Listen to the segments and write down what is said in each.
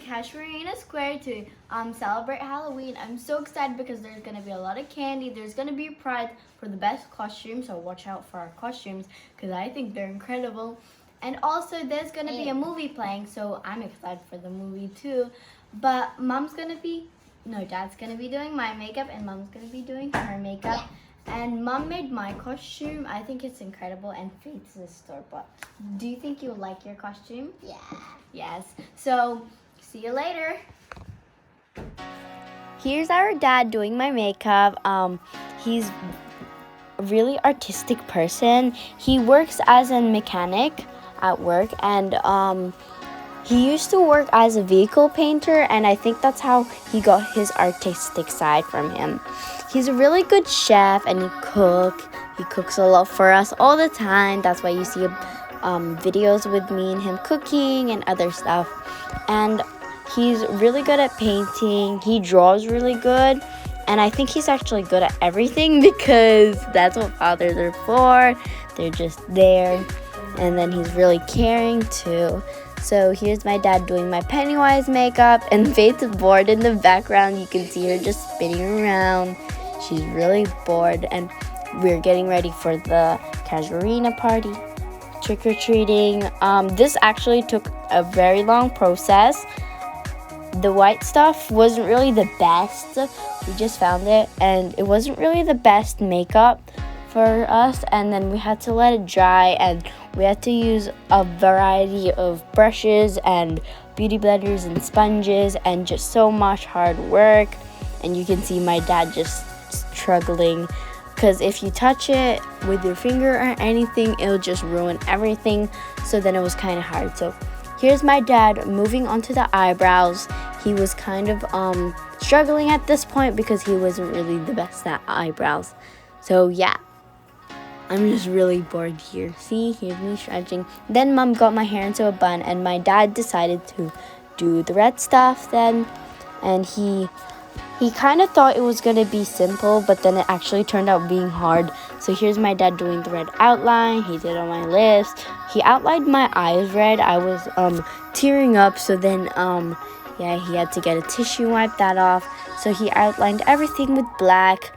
Casuarina Square to celebrate Halloween. I'm so excited because there's gonna be a lot of candy. There's gonna be a prize for the best costume, so watch out for our costumes because I think they're incredible. And also, there's gonna be a movie playing, so I'm excited for the movie too. But Dad's gonna be doing my makeup, and Mom's gonna be doing her makeup. And Mom made my costume. I think it's incredible, and Faith's is store-bought. Do you think you'll like your costume? Yeah. Yes. So, see you later. Here's our dad doing my makeup. He's a really artistic person. He works as a mechanic at work, and he used to work as a vehicle painter, and I think that's how he got his artistic side from him. He's a really good chef, and he cooks a lot for us all the time. That's why you see videos with me and him cooking and other stuff. And he's really good at painting. He draws really good, and I think he's actually good at everything because that's what fathers are for. They're just there. And then he's really caring too. So here's my dad doing my Pennywise makeup, and Faith is bored in the background. You can see her just spinning around. She's really bored, and we're getting ready for the Casuarina party, trick-or-treating. This actually took a very long process. The white stuff wasn't really the best. We just found it, and it wasn't really the best makeup for us, and then we had to let it dry, and we had to use a variety of brushes and beauty blenders and sponges, and just so much hard work. And you can see my dad just struggling, because if you touch it with your finger or anything, it'll just ruin everything. So then it was kind of hard. So here's my dad moving on to the eyebrows. He was kind of struggling at this point because he wasn't really the best at eyebrows. So yeah, I'm just really bored here. See, here's me stretching. Then Mom got my hair into a bun, and my dad decided to do the red stuff then. And he kind of thought it was going to be simple, but then it actually turned out being hard. So here's my dad doing the red outline. He did on my lips. He outlined my eyes red. I was tearing up, so then he had to get a tissue, wipe that off. So he outlined everything with black.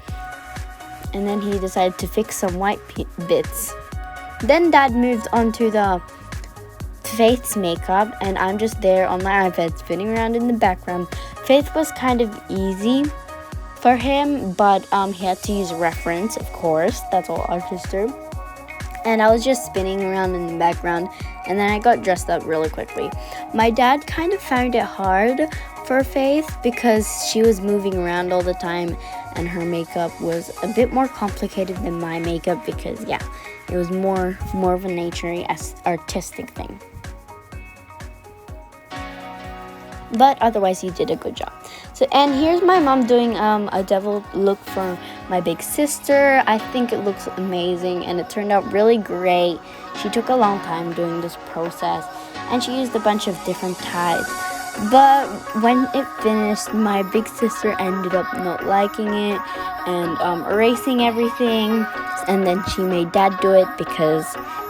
And then he decided to fix some white bits. Then Dad moved on to the Faith's makeup, and I'm just there on my iPad spinning around in the background. Faith was kind of easy for him, but he had to use reference, of course. That's all artists do. And I was just spinning around in the background, and then I got dressed up really quickly. My dad kind of found it hard for Faith because she was moving around all the time, and her makeup was a bit more complicated than my makeup because, it was more of a nature artistic thing. But otherwise, he did a good job. So, and here's my mom doing a devil look for my big sister. I think it looks amazing, and it turned out really great. She took a long time doing this process, and she used a bunch of different ties. But when it finished, my big sister ended up not liking it and erasing everything. And then she made Dad do it because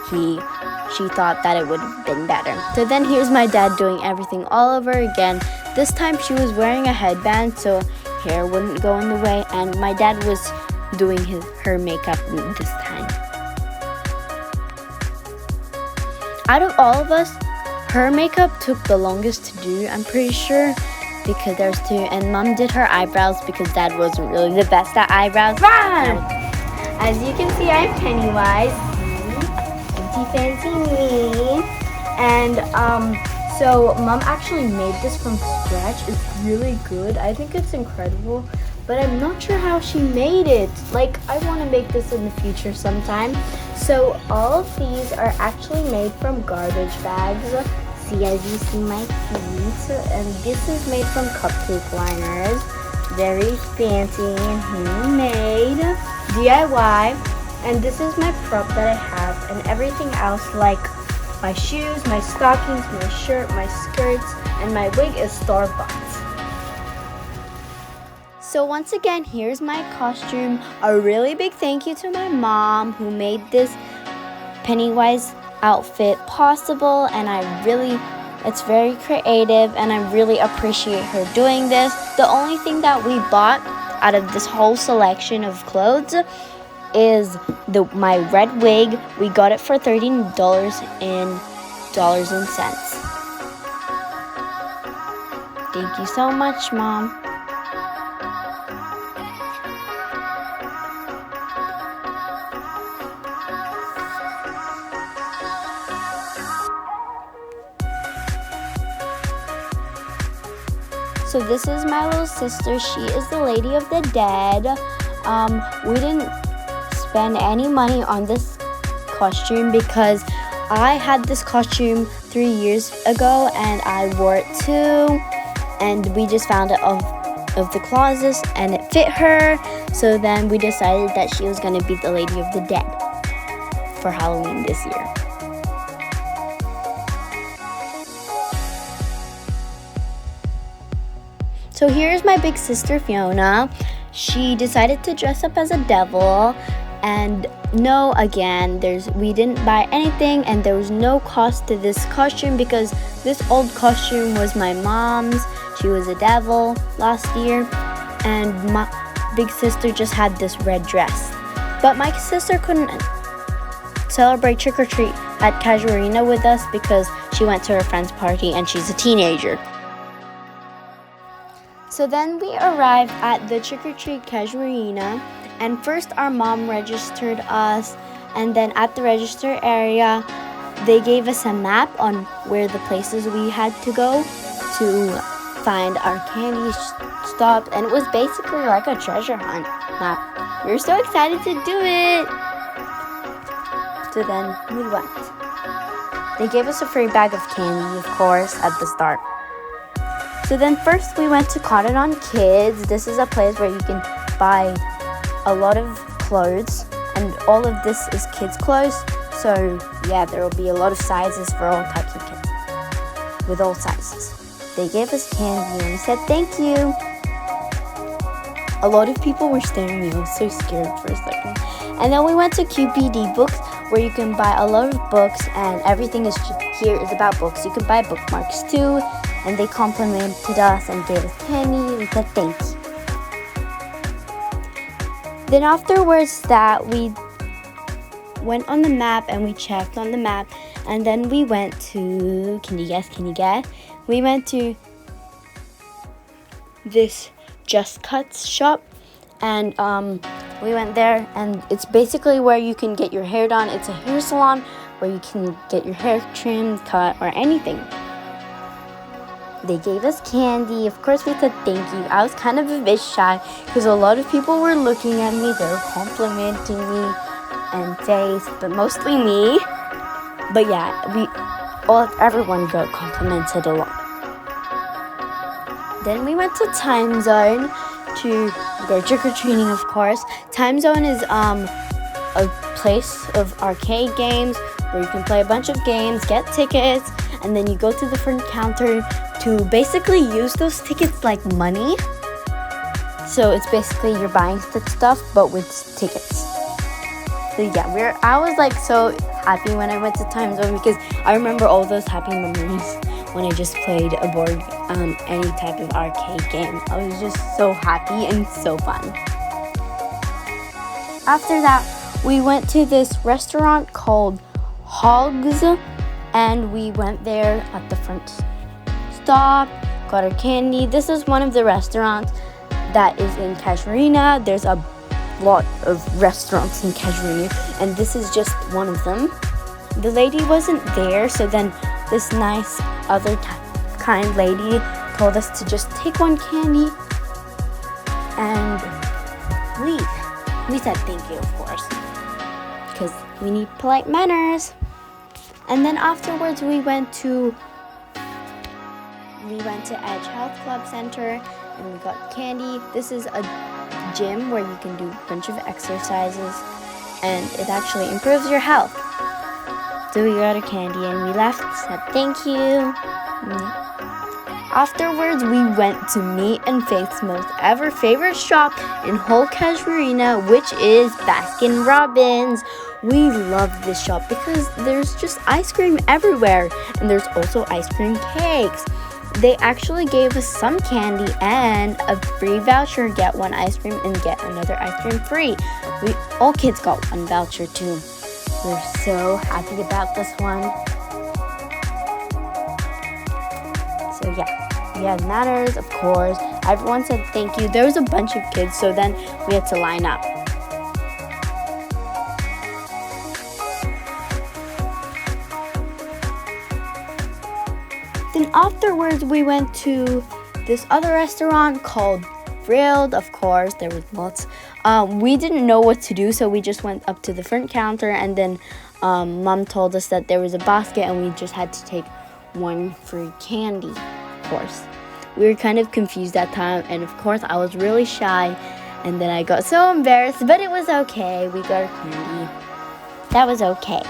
she thought that it would have been better. So then here's my dad doing everything all over again. This time she was wearing a headband so hair wouldn't go in the way, and my dad was doing her makeup this time. Out of all of us, her makeup took the longest to do, I'm pretty sure, because there's two, and Mom did her eyebrows because Dad wasn't really the best at eyebrows. Run! As you can see, I'm Pennywise. Fancy me. And so Mom actually made this from scratch. It's really good. I think it's incredible, but I'm not sure how she made it. Like, I want to make this in the future sometime. So all of these are actually made from garbage bags. See, as you see my feet, and this is made from cupcake liners. Very fancy and handmade, DIY. And this is my prop that I have, and everything else, like my shoes, my stockings, my shirt, my skirts, and my wig is store-bought. So once again, here's my costume. A really big thank you to my mom who made this Pennywise outfit possible, and I really It's very creative, and I really appreciate her doing this. The only thing that we bought out of this whole selection of clothes is my red wig. We got it for $13 in dollars and cents. Thank you so much, Mom. So this is my little sister. She is the Lady of the Dead. We didn't spend any money on this costume because I had this costume 3 years ago and I wore it too. And we just found it of the closet and it fit her. So then we decided that she was going to be the Lady of the Dead for Halloween this year. So here's my big sister Fiona. She decided to dress up as a devil, and no, again, we didn't buy anything and there was no cost to this costume because this old costume was my mom's. She was a devil last year, and my big sister just had this red dress. But my sister couldn't celebrate trick or treat at Casuarina with us because she went to her friend's party and she's a teenager. So then we arrived at the trick-or-treat Casuarina, and first our mom registered us, and then at the register area, they gave us a map on where the places we had to go to find our candy stops, and it was basically like a treasure hunt map. We were so excited to do it! So then we went. They gave us a free bag of candy, of course, at the start. So then first we went to Cotton On Kids. This is a place where you can buy a lot of clothes, and all of this is kids' clothes. So yeah, there will be a lot of sizes for all types of kids, with all sizes. They gave us candy and we said thank you. A lot of people were staring at me. I was so scared for a second. And then we went to QPD Books, where you can buy a lot of books, and everything here is about books. You can buy bookmarks too. And they complimented us and gave us candy and said thank you. Then afterwards that we went on the map and we checked on the map, and then we went to, can you guess? We went to this Just Cuts shop, and we went there, and it's basically where you can get your hair done. It's a hair salon where you can get your hair trimmed, cut, or anything. They gave us candy. Of course, we said thank you. I was kind of a bit shy because a lot of people were looking at me. They were complimenting me and face, but mostly me. But yeah, everyone got complimented a lot. Then we went to Time Zone to go trick-or-treating, of course. Time Zone is a place of arcade games where you can play a bunch of games, get tickets, and then you go to the front counter to basically use those tickets like money. So it's basically you're buying stuff but with tickets. So yeah, I was like so happy when I went to Time Zone because I remember all those happy memories when I just played a board, any type of arcade game. I was just so happy and so fun. After that, we went to this restaurant called Hogs, and we went there at the front stop, got our candy. This is one of the restaurants that is in Casuarina. There's a lot of restaurants in Casuarina, and this is just one of them. The lady wasn't there, so then this nice other kind lady told us to just take one candy and leave. We said thank you, of course, because we need polite manners. And then afterwards we went to Edge Health Club Center and we got candy. This is a gym where you can do a bunch of exercises and it actually improves your health. So we got a candy and we left, said thank you. Afterwards, we went to me and Faith's most ever favorite shop in whole Casuarina, which is Baskin Robbins. We love this shop because there's just ice cream everywhere, and there's also ice cream cakes. They actually gave us some candy and a free voucher, get one ice cream and get another ice cream free. All kids got one voucher too. We're so happy about this one. So yeah, we had manners, of course. Everyone said thank you. There was a bunch of kids, so then we had to line up. Then afterwards, we went to this other restaurant called Grilled. Of course, there was lots. We didn't know what to do, so we just went up to the front counter, and then Mom told us that there was a basket, and we just had to take one free candy, of course. We were kind of confused that time, and of course, I was really shy, and then I got so embarrassed, but it was okay. We got our candy. That was okay.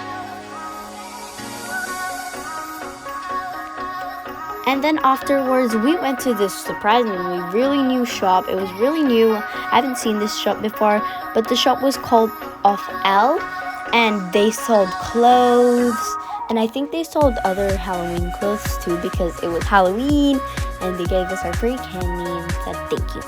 And then afterwards, we went to this surprisingly really new shop. It was really new. I haven't seen this shop before, but the shop was called Off L, and they sold clothes, and I think they sold other Halloween clothes too because it was Halloween, and they gave us our free candy and said thank you.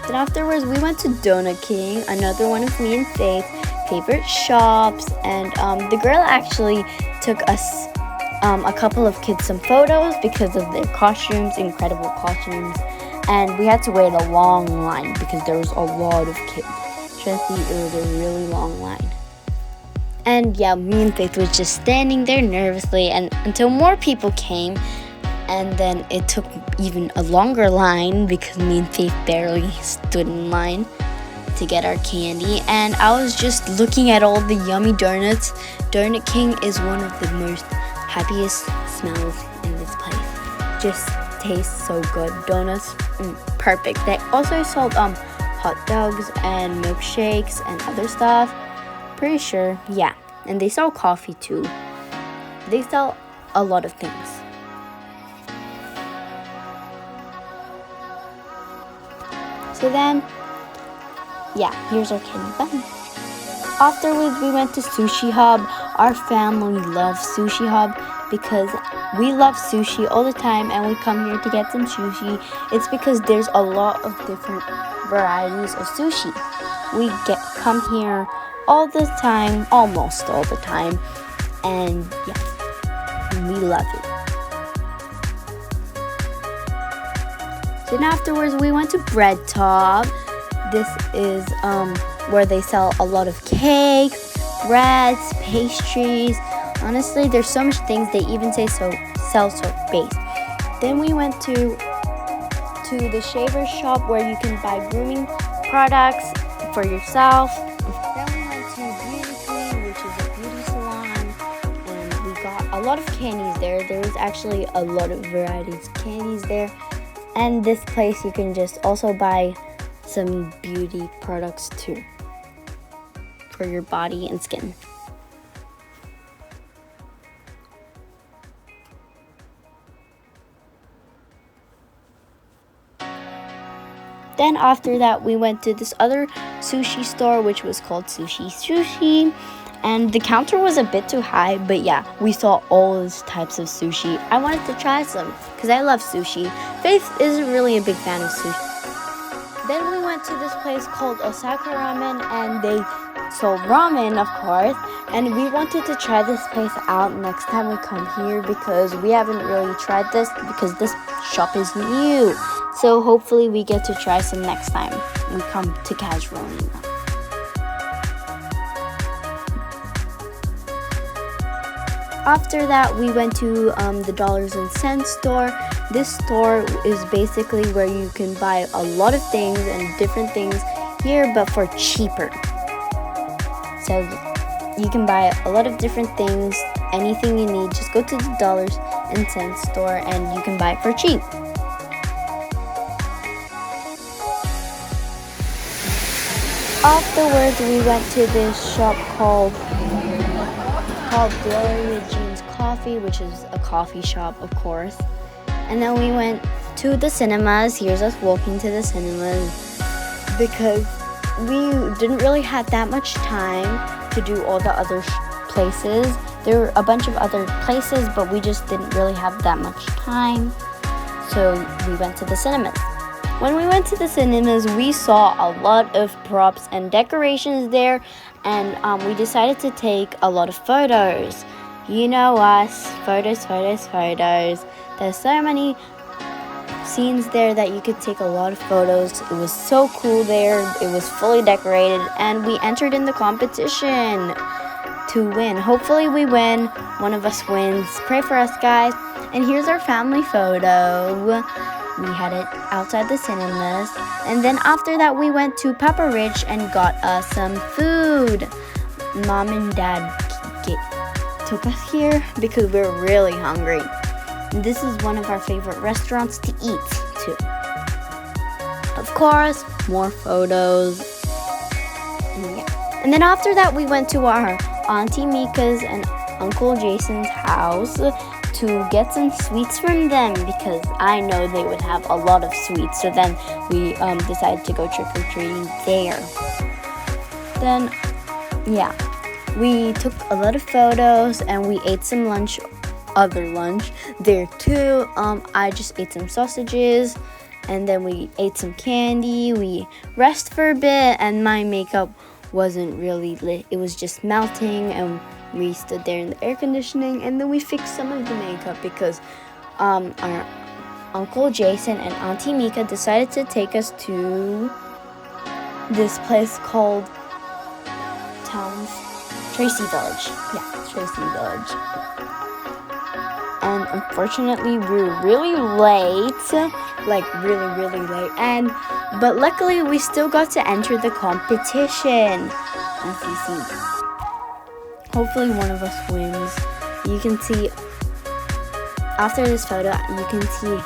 Then afterwards, we went to Donut King, another one of me and Faith's favorite shops, and the girl actually took us, a couple of kids, some photos because of their costumes, incredible costumes, and we had to wait a long line because there was a lot of kids. Trust me, it was a really long line. And yeah, me and Faith was just standing there nervously, and until more people came, and then it took even a longer line because me and Faith barely stood in line to get our candy, and I was just looking at all the yummy donuts. Donut King is one of the most happiest smells in this place. Just tastes so good. Donuts, perfect. They also sold hot dogs and milkshakes and other stuff. Pretty sure, yeah. And they sell coffee too. They sell a lot of things. So then, yeah, here's our candy bun. Afterwards, we went to Sushi Hub. Our family loves Sushi Hub because we love sushi all the time, and we come here to get some sushi. It's because there's a lot of different varieties of sushi. We come here all the time, almost all the time, and yeah, we love it. Then afterwards, we went to Bread Top. This is where they sell a lot of cakes, breads, pastries. Honestly, there's so much things. They even sell soap base. Then we went to the shaver shop where you can buy grooming products for yourself. Then we went to Beauty Queen, which is a beauty salon, and we got a lot of candies there. There was actually a lot of varieties of candies there. And this place you can just also buy some beauty products too for your body and skin. Then after that, we went to this other sushi store, which was called Sushi. And the counter was a bit too high, but yeah, we saw all these types of sushi. I wanted to try some because I love sushi. Faith isn't really a big fan of sushi. Then we went to this place called Osaka Ramen, and they sold ramen, of course. And we wanted to try this place out next time we come here because we haven't really tried this because this shop is new. So hopefully we get to try some next time we come to Casuarina. After that, we went to the Dollars and Cents store. This store is basically where you can buy a lot of things and different things here, but for cheaper. So you can buy a lot of different things, anything you need. Just go to the Dollars and Cents store and you can buy it for cheap. Afterwards, we went to this shop called called Gloria Jean's Coffee, which is a coffee shop, of course. And then we went to the cinemas. Here's us walking to the cinemas because we didn't really have that much time to do all the other places. There were a bunch of other places, but we just didn't really have that much time. So we went to the cinemas. When we went to the cinemas, we saw a lot of props and decorations there, and we decided to take a lot of photos. You know us, photos. There's so many scenes there that you could take a lot of photos. It was so cool there. It was fully decorated, and we entered in the competition to win. Hopefully we win. One of us wins. Pray for us, guys. And here's our family photo. We had it outside the cinemas. And then after that, we went to Papa Rich and got us some food. Mom and Dad took us here because we were really hungry. And this is one of our favorite restaurants to eat, too. Of course, more photos. And then after that, we went to our Auntie Mika's and Uncle Jason's house to get some sweets from them because I know they would have a lot of sweets. So then we decided to go trick-or-treating there. Then, yeah, we took a lot of photos and we ate some other lunch there too. I just ate some sausages and then we ate some candy. We rested for a bit and my makeup wasn't really lit. It was just melting and we stood there in the air conditioning and then we fixed some of the makeup because our Uncle Jason and Auntie Mika decided to take us to this place called Tracy Village. Yeah, Tracy Village. And unfortunately we were really late, like really late, but luckily we still got to enter the competition, as you see. Hopefully one of us wins. You can see after this photo, you can see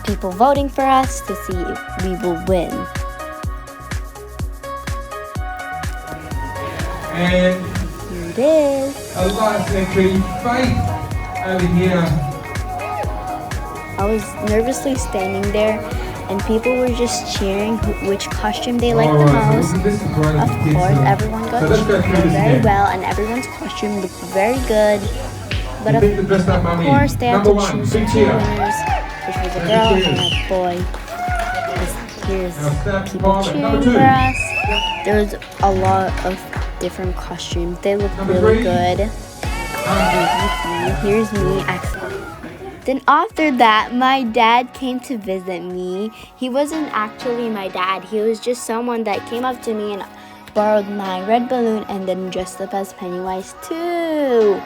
people voting for us to see if we will win. And here it is. I'd like to be Faith over here. I was nervously standing there and people were just cheering which costume they liked the most. Of course, everyone got treated very well and everyone's costume looked very good. But of course, they had to choose two winners, which was a girl and a boy. Here's people cheering for us. There was a lot of different costumes. They looked really good. Here's me actually. Then after that, my dad came to visit me. He wasn't actually my dad. He was just someone that came up to me and borrowed my red balloon and then dressed up as Pennywise too.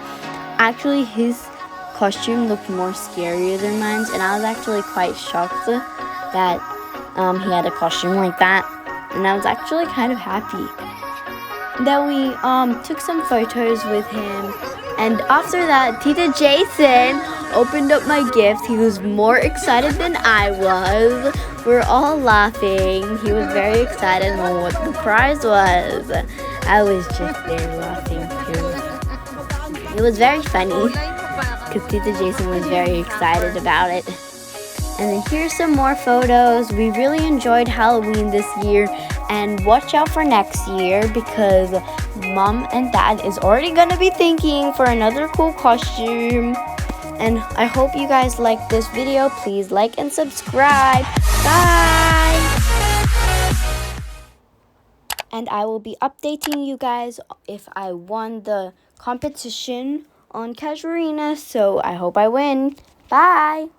Actually, his costume looked more scarier than mine, and I was actually quite shocked that he had a costume like that. And I was actually kind of happy. Then we took some photos with him. And after that, Tita Jason opened up my gift. He was more excited than I was. We're all laughing. He was very excited on what the prize was. I was just there laughing too. It was very funny because Tita Jason was very excited about it. And then here's some more photos. We really enjoyed Halloween this year. And watch out for next year because Mom and Dad is already going to be thinking for another cool costume. And I hope you guys like this video. Please like and subscribe. Bye! And I will be updating you guys if I won the competition on Casuarina. So I hope I win. Bye!